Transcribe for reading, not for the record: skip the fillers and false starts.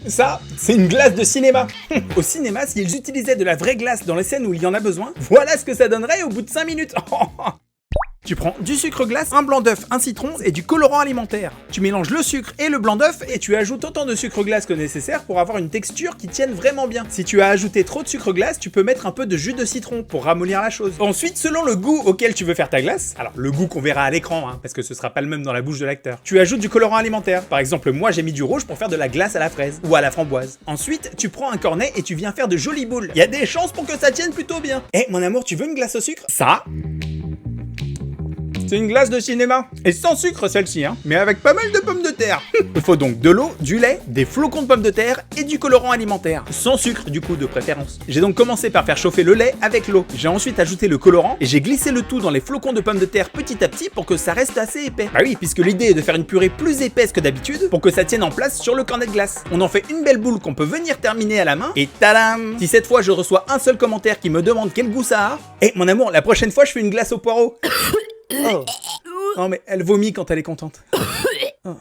Ça, c'est une glace de cinéma. Au cinéma, s'ils utilisaient de la vraie glace dans les scènes où il y en a besoin, voilà ce que ça donnerait au bout de 5 minutes. Tu prends du sucre glace, un blanc d'œuf, un citron et du colorant alimentaire. Tu mélanges le sucre et le blanc d'œuf et tu ajoutes autant de sucre glace que nécessaire pour avoir une texture qui tienne vraiment bien. Si tu as ajouté trop de sucre glace, tu peux mettre un peu de jus de citron pour ramollir la chose. Ensuite, selon le goût auquel tu veux faire ta glace, alors le goût qu'on verra à l'écran, parce que ce sera pas le même dans la bouche de l'acteur, tu ajoutes du colorant alimentaire. Par exemple, moi j'ai mis du rouge pour faire de la glace à la fraise ou à la framboise. Ensuite, tu prends un cornet et tu viens faire de jolies boules. Il y a des chances pour que ça tienne plutôt bien. Eh mon amour, tu veux une glace au sucre? Ça, c'est une glace de cinéma. Et sans sucre celle-ci, mais avec pas mal de pommes de terre. Il faut donc de l'eau, du lait, des flocons de pommes de terre et du colorant alimentaire. Sans sucre du coup de préférence. J'ai donc commencé par faire chauffer le lait avec l'eau. J'ai ensuite ajouté le colorant et j'ai glissé le tout dans les flocons de pommes de terre petit à petit pour que ça reste assez épais. Bah oui, puisque l'idée est de faire une purée plus épaisse que d'habitude pour que ça tienne en place sur le cornet de glace. On en fait une belle boule qu'on peut venir terminer à la main et tadam! Si cette fois je reçois un seul commentaire qui me demande quel goût ça a, eh mon amour, la prochaine fois je fais une glace au poireau. Oh. Non mais elle vomit quand elle est contente. Oh.